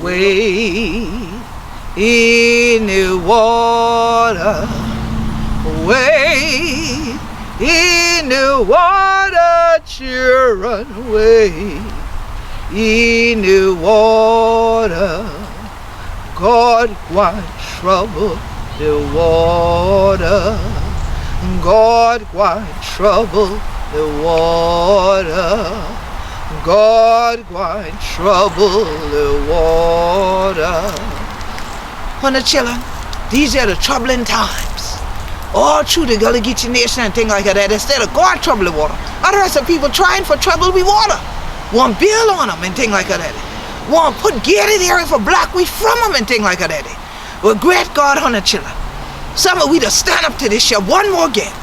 Wade in the water, wade in the water, children, wade in the water. God want trouble the water. God want trouble the water. God want trouble the water. Honey children, these are the troubling times. All through the Gullah Geechee Nation and things like that, instead of God trouble the water, other some people trying for trouble with water. Want bill on them and things like that. Want put gated area for black we from them and things like that. Well, great God, honey children, some of we to stand up to this year one more again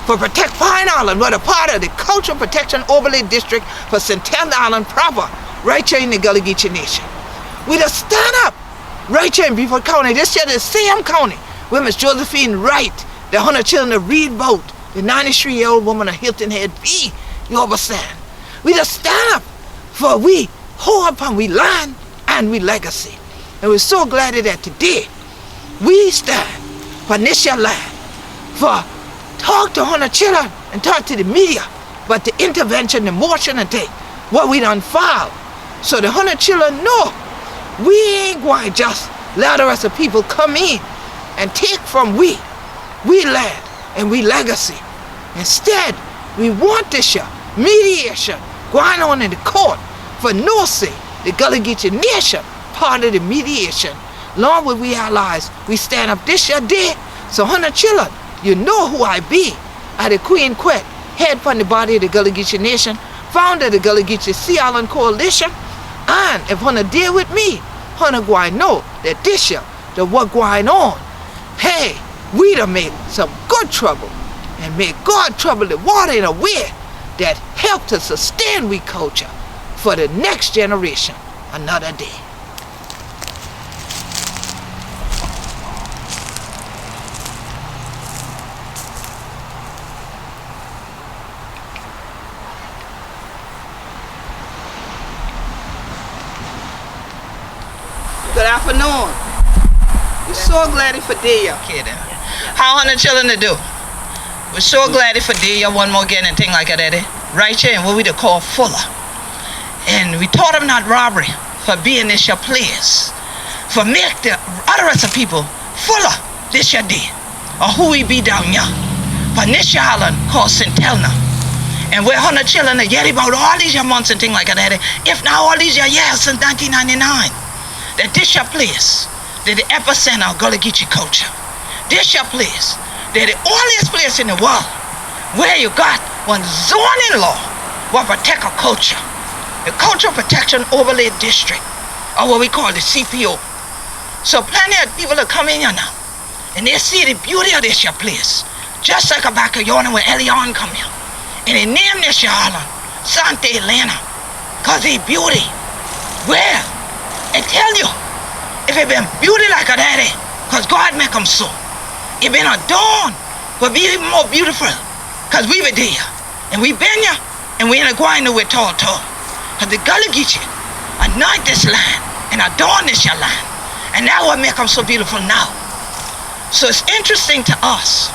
for Protect Pine Island, we're a part of the Cultural Protection Overlay District for St. Helena Island proper, right here in the Gullah Geechee Nation. We to stand up right here in Beaufort County, this year the same county where Miss Josephine Wright, the 100 children of Reed Boat, the 93-year-old woman of Hilton Head B, you understand? We to stand up for we hold upon we land and we legacy. And we're so glad that today we stand for this year land, for talk to 100 children and talk to the media, but the intervention, the motion and thing, what we done filed. So the 100 children know we ain't going to just let the rest of people come in and take from we land and we legacy. Instead, we want this year mediation going on in the court for no say the Gullah Geechee Nation part of the mediation. Long with we allies, we stand up this year day. So 100 children, you know who I be. I the Queen Quet, head from the body of the Gullah Geechee Nation, founder of the Gullah Geechee Sea Island Coalition. And if Hunter deal with me, Hunter going know that this year, the what going on, hey, we done make some good trouble and make God trouble the water in a way that help to sustain we culture for the next generation another day. Good afternoon. We're so glad for day okay then. How 100 children to do? We're so glad for day one more again and thing like that. Right here in what we call Fuller. And we taught them not robbery for being this your place. For make the other rest of people fuller this your day. Or who we be down here. For this your island called St. Helena. And we're 100 children that yet about all these your months and things like that. If not all these your years since 1999. That this your place, that the epicenter of Gullah Geechee culture. This your place, that the only place in the world where you got one zoning law will protect a culture. The Cultural Protection Overlay District, or what we call the CPO. So plenty of people that come in here now, and they see the beauty of this your place. Just like a back of yonder when Elion come here. And they name this your island Santa Helena, cause he beauty. Well, I tell you, if it been beauty like a daddy, cause God make them so, it been adorned, will be even more beautiful, cause we were there, and we been here, and we ain't going nowhere tall. Cause the Gullah Geechee anoint this land, and adorn this your land, and that what make them so beautiful now. So it's interesting to us,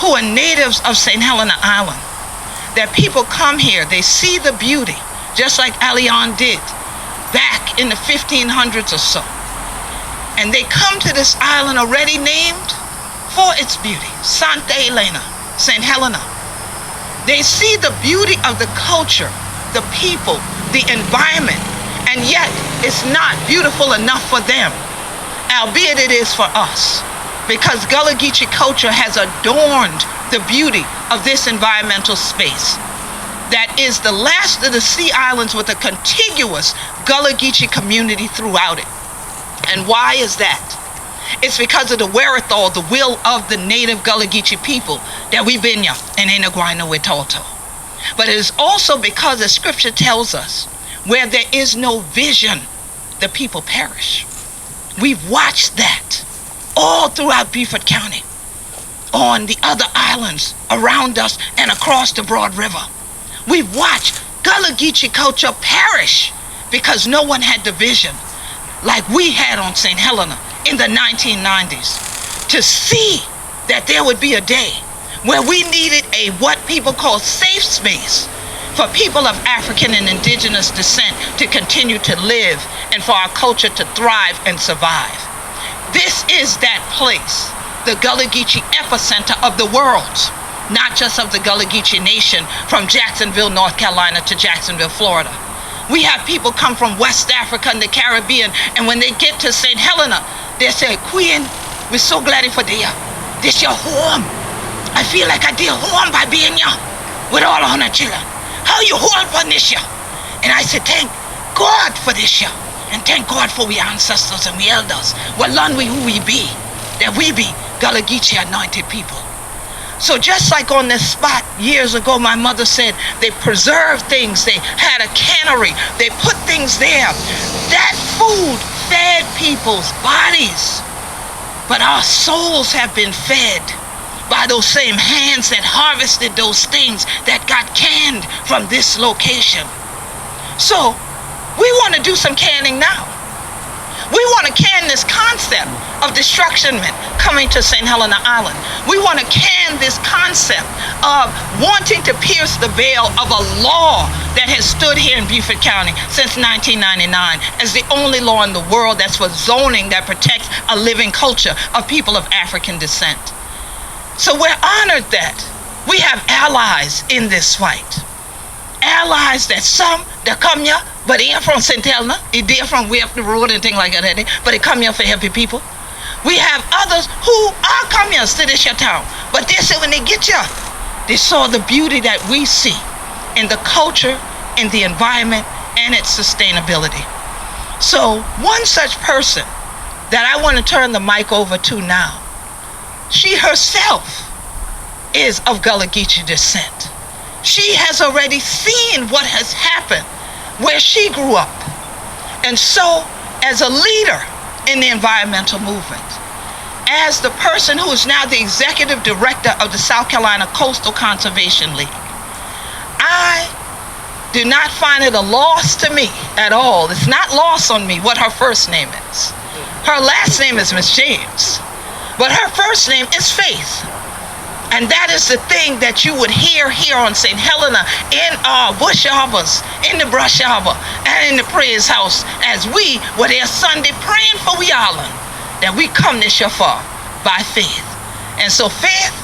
who are natives of St. Helena Island, that people come here, they see the beauty, just like Elion did, back in the 1500s or so. And they come to this island already named for its beauty, Santa Helena, St. Helena. They see the beauty of the culture, the people, the environment, and yet it's not beautiful enough for them, albeit it is for us, because Gullah Geechee culture has adorned the beauty of this environmental space. That is the last of the sea islands with a contiguous Gullah Geechee community throughout it. And why is that? It's because of the wherewithal, the will of the native Gullah Geechee people that we've been here and ain't going nowhere toto. But it is also because the scripture tells us where there is no vision, the people perish. We've watched that all throughout Beaufort County, on the other islands around us and across the Broad River. We've watched Gullah Geechee culture perish because no one had the vision. like we had on St. Helena in the 1990s, to see that there would be a day where we needed a what people call safe space for people of African and indigenous descent to continue to live and for our culture to thrive and survive. This is that place, the Gullah Geechee epicenter of the world, not just of the Gullah Geechee nation, from Jacksonville, North Carolina to Jacksonville, Florida. We have people come from West Africa and the Caribbean, and when they get to St. Helena, they say, Queen, we're so glad for you. This your home. I feel like I did home by being here with all of our children. How you hold for this year? And I said, thank God for this year. And thank God for we ancestors and we elders. Well, learn we who we be. That we be Gullah Geechee anointed people. So just like on this spot years ago, my mother said they preserved things. They had a cannery. They put things there. That food fed people's bodies. But our souls have been fed by those same hands that harvested those things that got canned from this location. So we want to do some canning now. We want to can this concept of destructionment coming to St. Helena Island. We want to can this concept of wanting to pierce the veil of a law that has stood here in Beaufort County since 1999 as the only law in the world that's for zoning that protects a living culture of people of African descent. So we're honored that we have allies in this fight. Allies that some that come here, but they ain't from St. Helena, they're from way up the road and things like that, but they come here for helping people. We have others who are come here to this your town, but they say when they get here, they saw the beauty that we see in the culture, in the environment, and its sustainability. So one such person that I want to turn the mic over to now, she herself is of Gullah Geechee descent. She has already seen what has happened where she grew up. And so, as a leader in the environmental movement, as the person who is now the executive director of the South Carolina Coastal Conservation League, I do not find it a loss to me at all. It's not lost on me what her first name is. Her last name is Miss James, but her first name is Faith. And that is the thing that you would hear here on St. Helena in our bush arbors, in the brush arbor, and in the praise house as we were there Sunday praying for we island, that we come this year for by faith. And so Faith,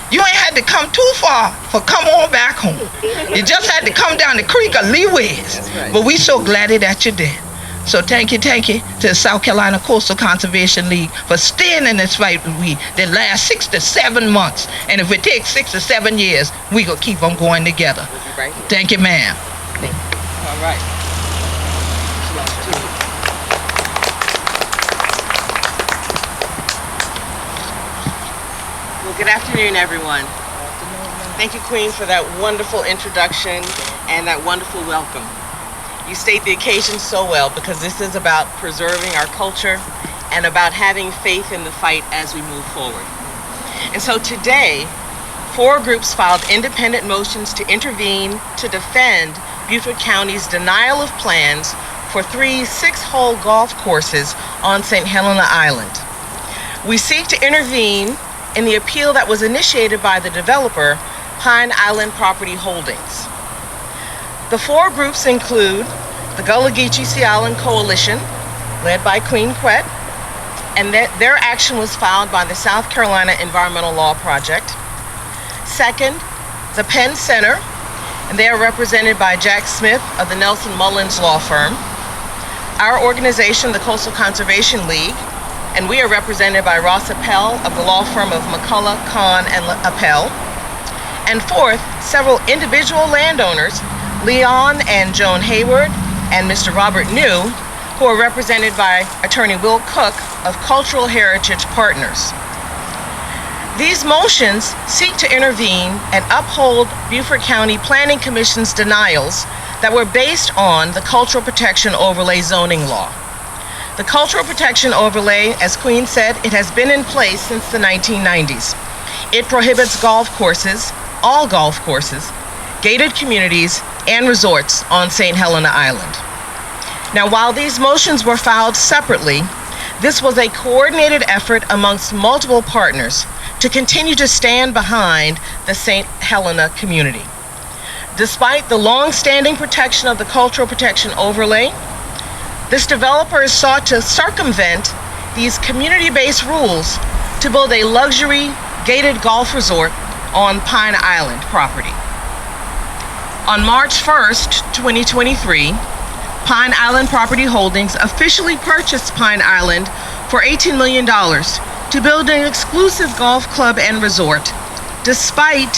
you ain't had to come too far for come on back home. You just had to come down the creek a lee ways. Right. But we so glad that you did. So thank you to the South Carolina Coastal Conservation League for staying in this fight with we the last 6 to 7 months. And if it takes 6 to 7 years, we gonna keep on going together. Right. Thank you, ma'am. Thank you. All right. Well, good afternoon, everyone. Thank you, Queen, for that wonderful introduction and that wonderful welcome. You state the occasion so well because this is about preserving our culture and about having faith in the fight as we move forward. And so today, 4 groups filed independent motions to intervene to defend Beaufort County's denial of plans for 3 6-hole golf courses on St. Helena Island. We seek to intervene in the appeal that was initiated by the developer, Pine Island Property Holdings. The 4 groups include the Gullah Geechee Sea Island Coalition, led by Queen Quet, and their action was filed by the South Carolina Environmental Law Project. Second, the Penn Center, and they are represented by Jack Smith of the Nelson Mullins Law Firm. Our organization, the Coastal Conservation League, and we are represented by Ross Upheld of the law firm of McCullough, Kahn, and Upheld. And fourth, several individual landowners, Leon and Joan Hayward and Mr. Robert New, who are represented by Attorney Will Cook of Cultural Heritage Partners. These motions seek to intervene and uphold Beaufort County Planning Commission's denials that were based on the Cultural Protection Overlay zoning law. The Cultural Protection Overlay, as Queen said, it has been in place since the 1990s. It prohibits golf courses, all golf courses, gated communities, and resorts on St. Helena Island. Now, while these motions were filed separately, this was a coordinated effort amongst multiple partners to continue to stand behind the St. Helena community. Despite the long-standing protection of the cultural protection overlay, this developer sought to circumvent these community-based rules to build a luxury gated golf resort on Pine Island property. On March 1st, 2023, Pine Island Property Holdings officially purchased Pine Island for $18 million to build an exclusive golf club and resort, despite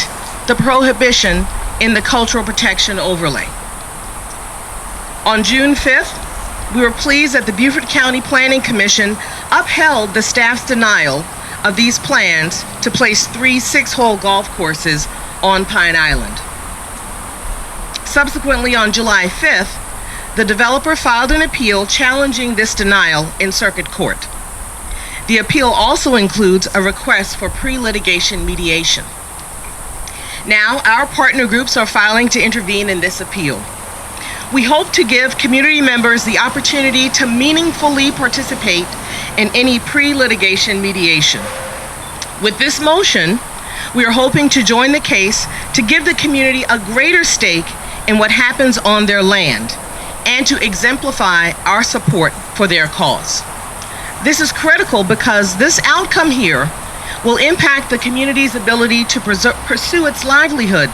the prohibition in the cultural protection overlay. On June 5th, we were pleased that the Beaufort County Planning Commission upheld the staff's denial of these plans to place 3 6-hole golf courses on Pine Island. Subsequently, on July 5th, the developer filed an appeal challenging this denial in circuit court. The appeal also includes a request for pre-litigation mediation. Now, our partner groups are filing to intervene in this appeal. We hope to give community members the opportunity to meaningfully participate in any pre-litigation mediation. With this motion, we are hoping to join the case to give the community a greater stake in what happens on their land and to exemplify our support for their cause. This is critical because this outcome here will impact the community's ability to pursue its livelihood,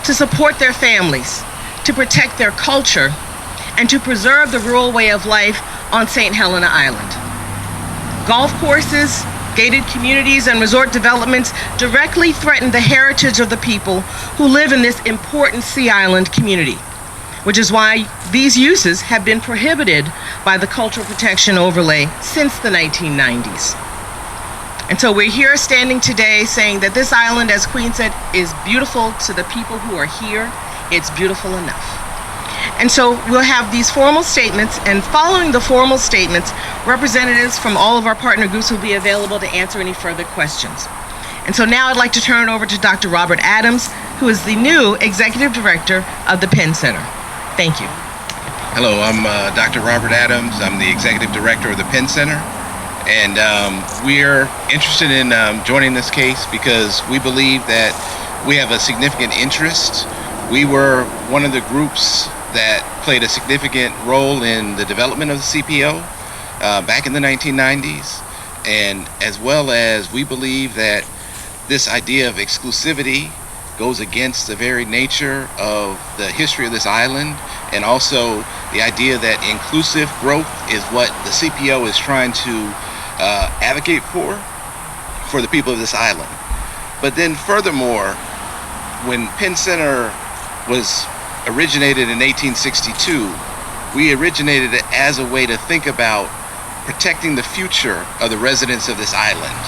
to support their families, to protect their culture, and to preserve the rural way of life on St. Helena Island. Golf courses, gated communities, and resort developments directly threaten the heritage of the people who live in this important Sea Island community, which is why these uses have been prohibited by the Cultural Protection Overlay since the 1990s. And so we're here standing today saying that this island, as Queen said, is beautiful to the people who are here. It's beautiful enough. And so we'll have these formal statements, and following the formal statements, representatives from all of our partner groups will be available to answer any further questions. And so now I'd like to turn it over to Dr. Robert Adams, who is the new Executive Director of the Penn Center. Thank you. Hello, I'm Dr. Robert Adams. I'm the Executive Director of the Penn Center. And we're interested in joining this case because we believe that we have a significant interest. We were one of the groups that played a significant role in the development of the CPO back in the 1990s. And as well as we believe that this idea of exclusivity goes against the very nature of the history of this island, and also the idea that inclusive growth is what the CPO is trying to advocate for the people of this island. But then furthermore, when Penn Center was originated in 1862, we originated it as a way to think about protecting the future of the residents of this island.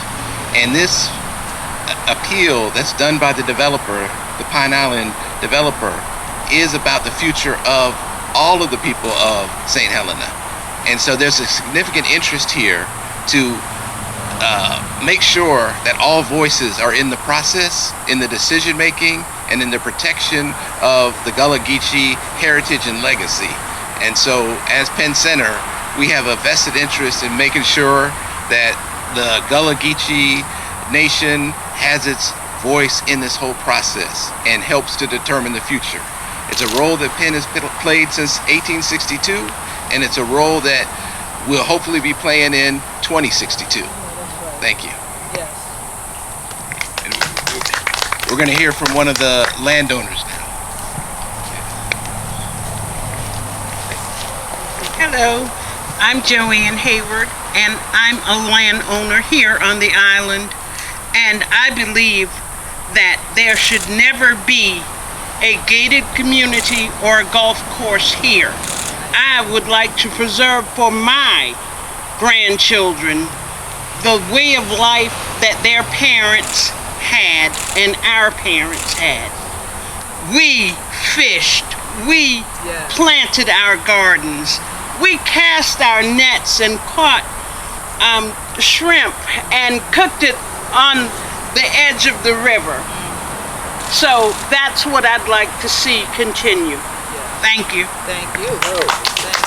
And this appeal that's done by the developer, the Pine Island developer, is about the future of all of the people of St. Helena. And so there's a significant interest here to make sure that all voices are in the process, in the decision making, and in the protection of the Gullah Geechee heritage and legacy. And so as Penn Center, we have a vested interest in making sure that the Gullah Geechee Nation has its voice in this whole process and helps to determine the future. It's a role that Penn has played since 1862, and it's a role that we'll hopefully be playing in 2062. Thank you. Yes. And we're going to hear from one of the landowners now. Hello, I'm Joanne Hayward, and I'm a landowner here on the island, and I believe that there should never be a gated community or a golf course here. I would like to preserve for my grandchildren the way of life that their parents had and our parents had. We fished, we planted our gardens, we cast our nets and caught shrimp and cooked it on the edge of the river. So that's what I'd like to see continue. Thank you. Thank you.